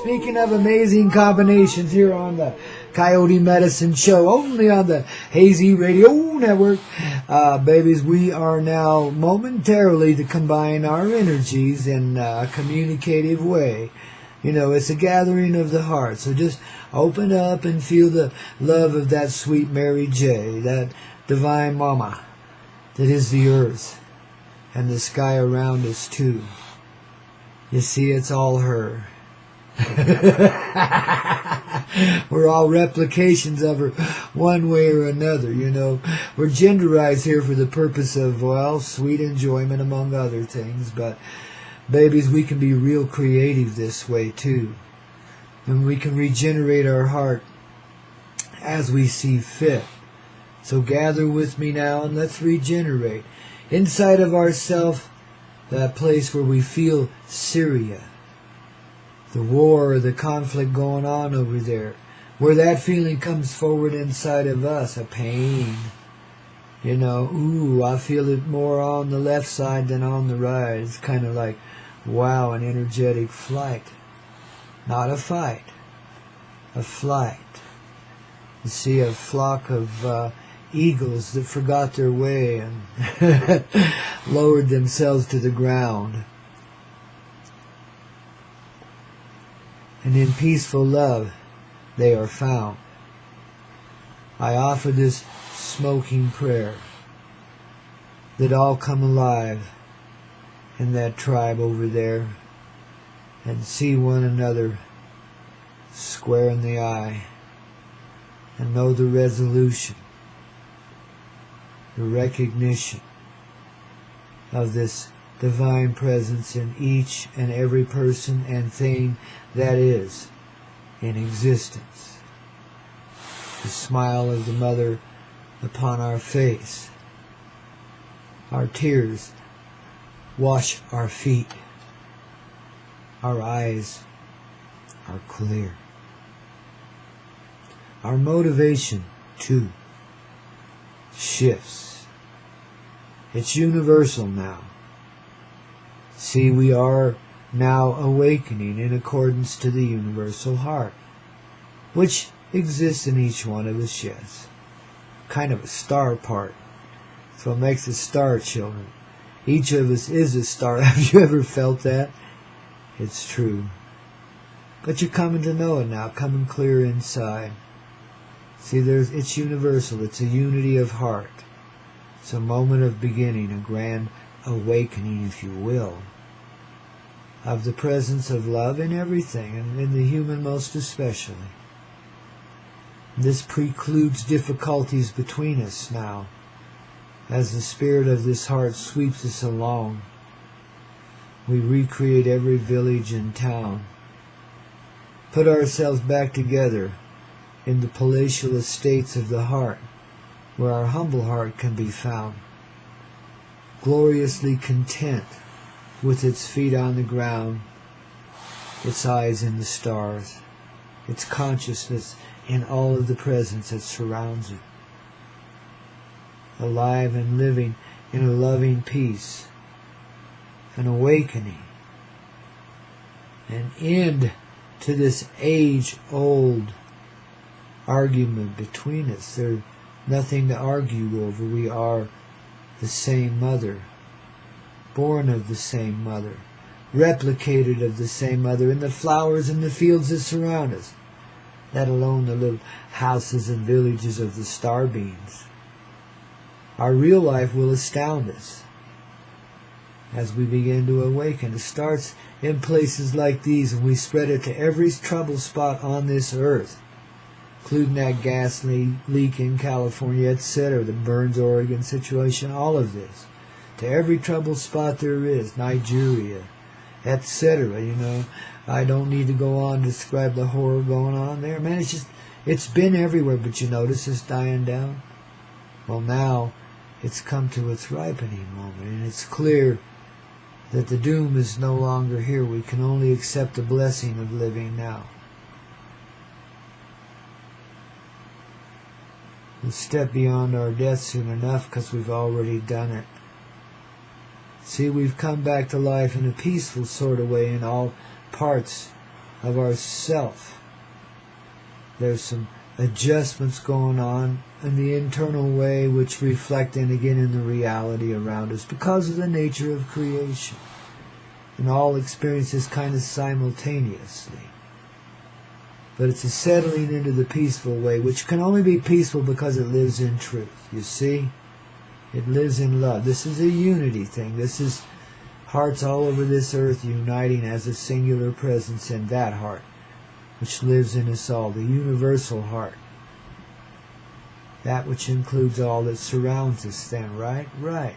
Speaking of amazing combinations here on the Coyote Medicine Show, only on the Hazy Radio Network. Babies, we are now momentarily to combine our energies in a communicative way. You know, it's a gathering of the heart. So just open up and feel the love of that sweet Mary J., that divine mama that is the earth and the sky around us too. You see, it's all her. We're all replications of her one way or another, you know. We're genderized here for the purpose of, well, sweet enjoyment among other things. But, babies, we can be real creative this way too. And we can regenerate our heart as we see fit. So gather with me now and let's regenerate. Inside of ourself, that place where we feel Syria. The war or the conflict going on over there, where that feeling comes forward inside of us, a pain. You know, ooh, I feel it more on the left side than on the right. It's kind of like, wow, an energetic flight. Not a fight, a flight. You see a flock of eagles that forgot their way and lowered themselves to the ground. And in peaceful love they are found. I offer this smoking prayer that all come alive in that tribe over there and see one another square in the eye and know the resolution, the recognition of this divine presence in each and every person and thing that is in existence. The smile of the mother upon our face. Our tears wash our feet. Our eyes are clear. Our motivation, too, shifts. It's universal now. See, we are now awakening in accordance to the universal heart, which exists in each one of us, yes. Kind of a star part. That's what makes us star children. Each of us is a star. Have you ever felt that? It's true. But you're coming to know it now, coming clear inside. See, it's universal. It's a unity of heart. It's a moment of beginning, a grand awakening, if you will, of the presence of love in everything, and in the human most especially. This precludes difficulties between us now, as the spirit of this heart sweeps us along. We recreate every village and town, put ourselves back together in the palatial estates of the heart, where our humble heart can be found, gloriously content with its feet on the ground, its eyes in the stars, its consciousness in all of the presence that surrounds it, alive and living in a loving peace, an awakening, an end to this age-old argument between us. There's nothing to argue over. We are the same mother, born of the same mother, replicated of the same mother in the flowers and the fields that surround us, let alone the little houses and villages of the star beams. Our real life will astound us as we begin to awaken. It starts in places like these, and we spread it to every trouble spot on this earth, including that gas leak in California, etc., the Burns, Oregon situation, all of this. To every trouble spot there is, Nigeria, etc., you know. I don't need to go on to describe the horror going on there. Man, it's been everywhere, but you notice it's dying down? Well, now it's come to its ripening moment, and it's clear that the doom is no longer here. We can only accept the blessing of living now. We'll step beyond our death soon enough because we've already done it. See, we've come back to life in a peaceful sort of way in all parts of ourself. There's some adjustments going on in the internal way which reflect in again in the reality around us because of the nature of creation. And all experiences kind of simultaneously. But it's a settling into the peaceful way, which can only be peaceful because it lives in truth. You see? It lives in love. This is a unity thing. This is hearts all over this earth uniting as a singular presence in that heart, which lives in us all, the universal heart. That which includes all that surrounds us then, right? Right.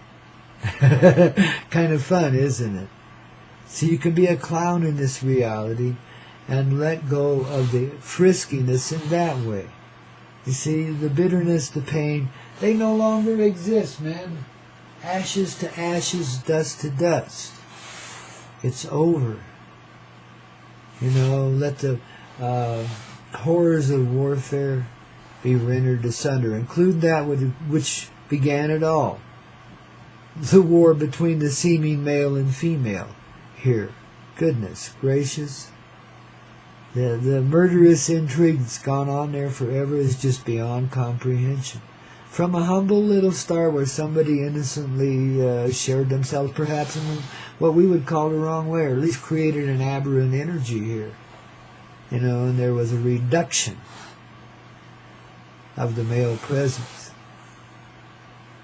Kind of fun, isn't it? So you can be a clown in this reality and let go of the friskiness in that way. You see, the bitterness, the pain, they no longer exist, man. Ashes to ashes, dust to dust. It's over. You know, let the horrors of warfare be rendered asunder. Include that which began it all. The war between the seeming male and female here. Goodness gracious. The murderous intrigue that's gone on there forever is just beyond comprehension. From a humble little star where somebody innocently shared themselves perhaps in what we would call the wrong way, or at least created an aberrant energy here. You know, and there was a reduction of the male presence.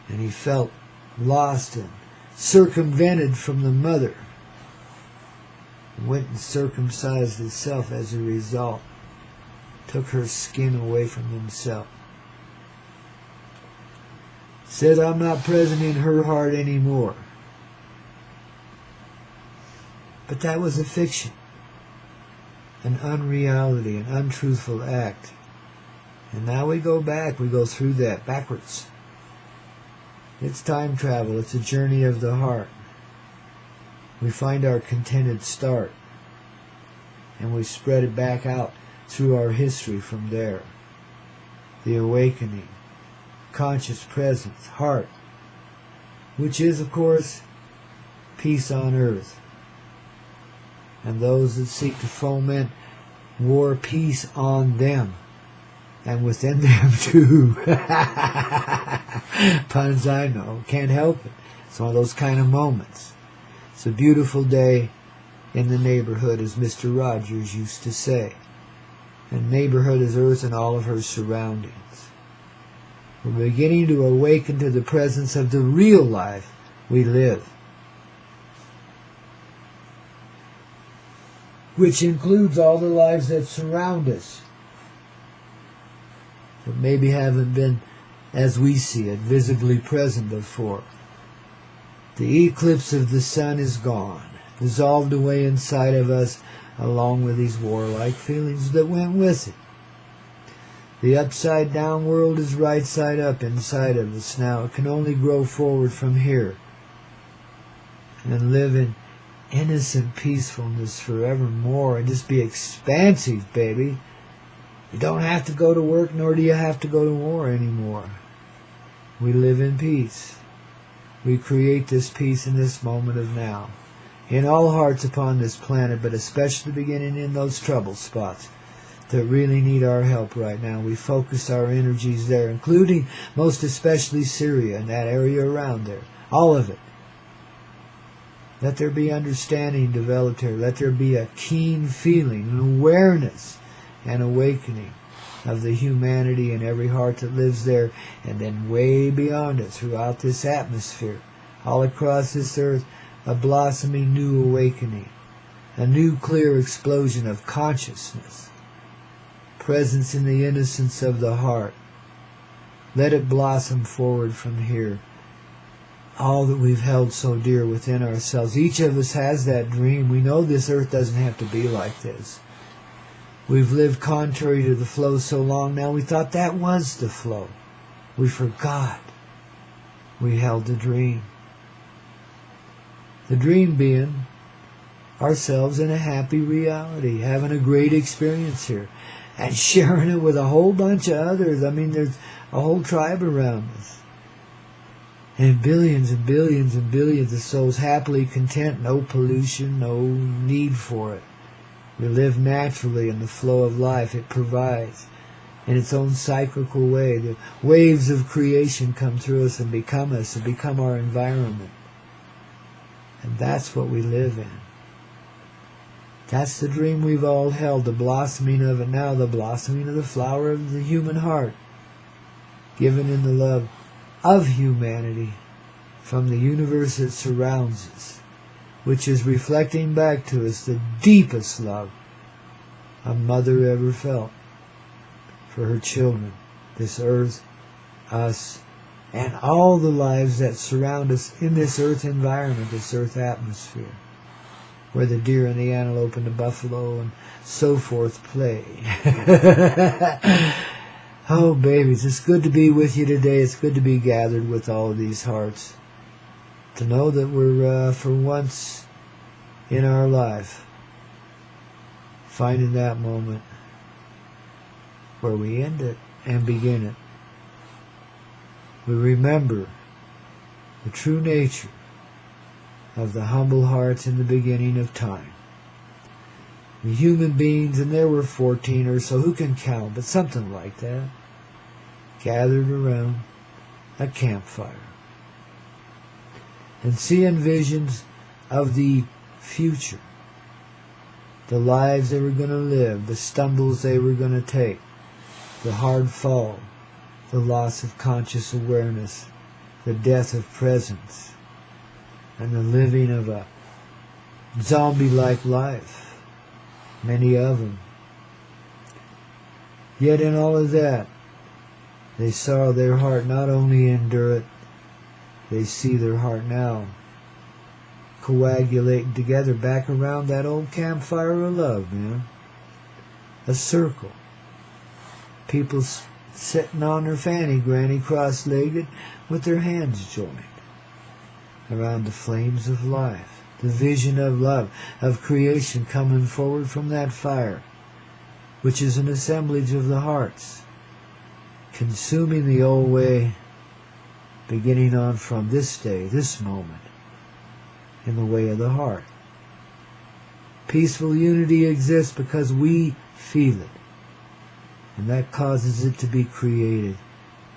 And he felt lost and circumvented from the mother. Went and circumcised himself as a result. Took her skin away from himself. Said, I'm not present in her heart anymore. But that was a fiction. An unreality, an untruthful act. And now we go back, we go through that backwards. It's time travel, it's a journey of the heart. We find our contented start, and we spread it back out through our history from there. The awakening, conscious presence, heart, which is, of course, peace on earth. And those that seek to foment war, peace on them, and within them too. Puns I know, can't help it. It's one of those kind of moments. It's a beautiful day in the neighborhood, as Mr. Rogers used to say. And neighborhood is earth and all of her surroundings. We're beginning to awaken to the presence of the real life we live, which includes all the lives that surround us, but maybe haven't been, as we see it, visibly present before. The eclipse of the sun is gone, dissolved away inside of us, along with these warlike feelings that went with it. The upside-down world is right side up inside of us now. It can only grow forward from here and live in innocent peacefulness forevermore and just be expansive, baby. You don't have to go to work, nor do you have to go to war anymore. We live in peace. We create this peace in this moment of now, in all hearts upon this planet, but especially beginning in those trouble spots that really need our help right now. We focus our energies there, including most especially Syria and that area around there. All of it. Let there be understanding developed here. Let there be a keen feeling, an awareness, and awakening of the humanity in every heart that lives there, and then way beyond it throughout this atmosphere, all across this earth, a blossoming new awakening, a new clear explosion of consciousness, presence in the innocence of the heart. Let it blossom forward from here. All that we've held so dear within ourselves. Each of us has that dream. We know this earth doesn't have to be like this. We've lived contrary to the flow so long now, we thought that was the flow. We forgot. We held the dream. The dream being ourselves in a happy reality, having a great experience here, and sharing it with a whole bunch of others. I mean, there's a whole tribe around us. And billions and billions and billions of souls happily content, no pollution, no need for it. We live naturally in the flow of life it provides. In its own cyclical way, the waves of creation come through us and become our environment. And that's what we live in. That's the dream we've all held, the blossoming of it now, the blossoming of the flower of the human heart, given in the love of humanity from the universe that surrounds us, which is reflecting back to us the deepest love a mother ever felt for her children, this earth, us, and all the lives that surround us in this earth environment, this earth atmosphere, where the deer and the antelope and the buffalo and so forth play. Oh, babies, it's good to be with you today. It's good to be gathered with all of these hearts. To know that we're, for once in our life, finding that moment where we end it and begin it. We remember the true nature of the humble hearts in the beginning of time. The human beings, and there were 14 or so, who can count, but something like that, gathered around a campfire and seeing visions of the future, the lives they were going to live, the stumbles they were going to take, the hard fall, the loss of conscious awareness, the death of presence, and the living of a zombie-like life, many of them. Yet in all of that, they saw their heart not only endure it, they see their heart now coagulating together back around that old campfire of love, man. A circle. People sitting on their fanny granny cross-legged with their hands joined around the flames of life. The vision of love, of creation coming forward from that fire, which is an assemblage of the hearts, consuming the old way, beginning on from this day, this moment, in the way of the heart. Peaceful unity exists because we feel it, and that causes it to be created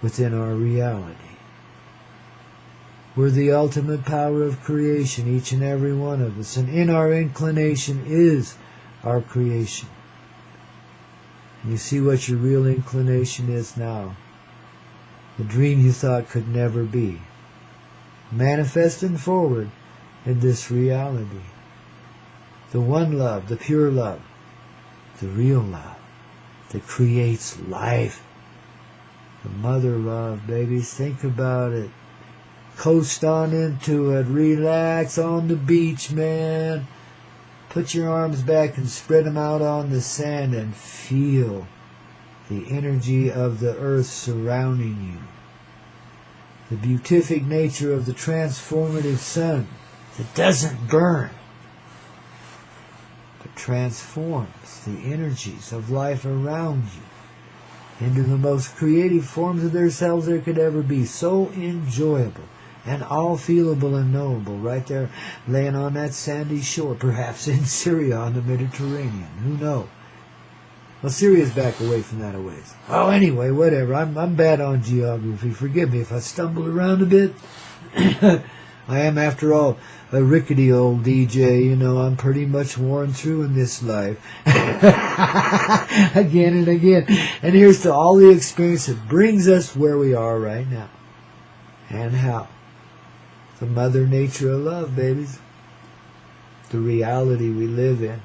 within our reality. We're the ultimate power of creation, each and every one of us, and in our inclination is our creation. And you see what your real inclination is now. The dream you thought could never be, manifesting forward in this reality. The one love, the pure love, the real love that creates life. The mother love, babies, think about it. Coast on into it. Relax on the beach, man. Put your arms back and spread them out on the sand and feel the energy of the earth surrounding you. The beatific nature of the transformative sun that doesn't burn, but transforms the energies of life around you into the most creative forms of themselves there could ever be. So enjoyable and all feelable and knowable right there laying on that sandy shore, perhaps in Syria on the Mediterranean. Who knows? Well, Syria's back away from that a ways. Oh, anyway, whatever. I'm bad on geography. Forgive me if I stumble around a bit. I am, after all, a rickety old DJ. You know, I'm pretty much worn through in this life. Again and again. And here's to all the experience that brings us where we are right now. And how. The mother nature of love, babies. The reality we live in.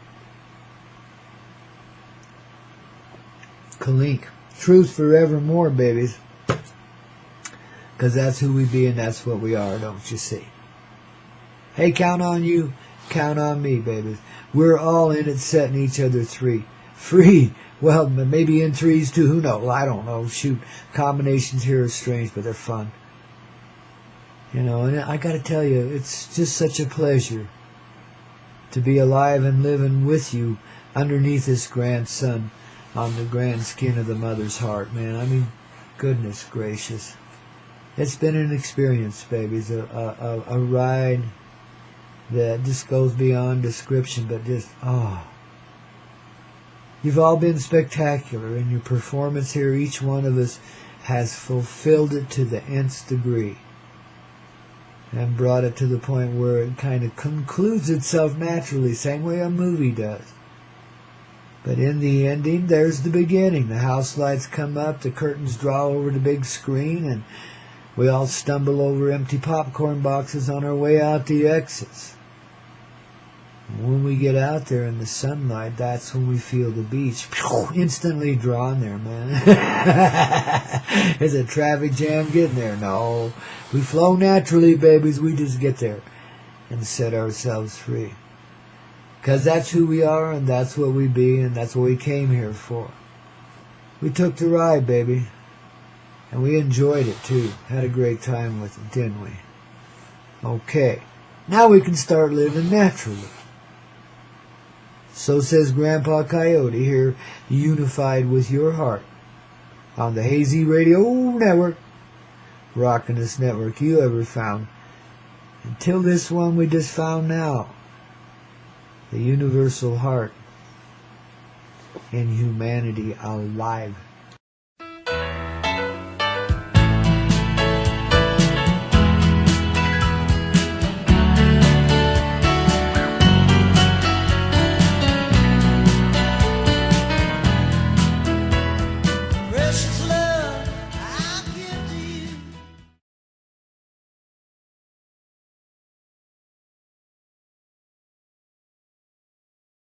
Kalink. Truth forevermore, babies. Because that's who we be and that's what we are, don't you see? Hey, count on you, count on me, babies. We're all in it setting each other free. Well, maybe in threes too, who knows? I don't know. Shoot, combinations here are strange, but they're fun. You know, and I got to tell you, it's just such a pleasure to be alive and living with you underneath this grand sun on the grand skin of the mother's heart, man. I mean, goodness gracious. It's been an experience, babies, a ride that just goes beyond description, but just, You've all been spectacular in your performance here. Each one of us has fulfilled it to the nth degree and brought it to the point where it kind of concludes itself naturally, same way a movie does. But in the ending, there's the beginning. The house lights come up, the curtains draw over the big screen, and we all stumble over empty popcorn boxes on our way out the exits. When we get out there in the sunlight, that's when we feel the beach instantly drawn there, man. Is a traffic jam getting there? No. We flow naturally, babies. We just get there and set ourselves free. Because that's who we are, and that's what we be, and that's what we came here for. We took the ride, baby. And we enjoyed it, too. Had a great time with it, didn't we? Okay. Now we can start living naturally. So says Grandpa Coyote here, unified with your heart. On the Hazy Radio Network. Rockin'est network you ever found. Until this one we just found now. The universal heart in humanity alive.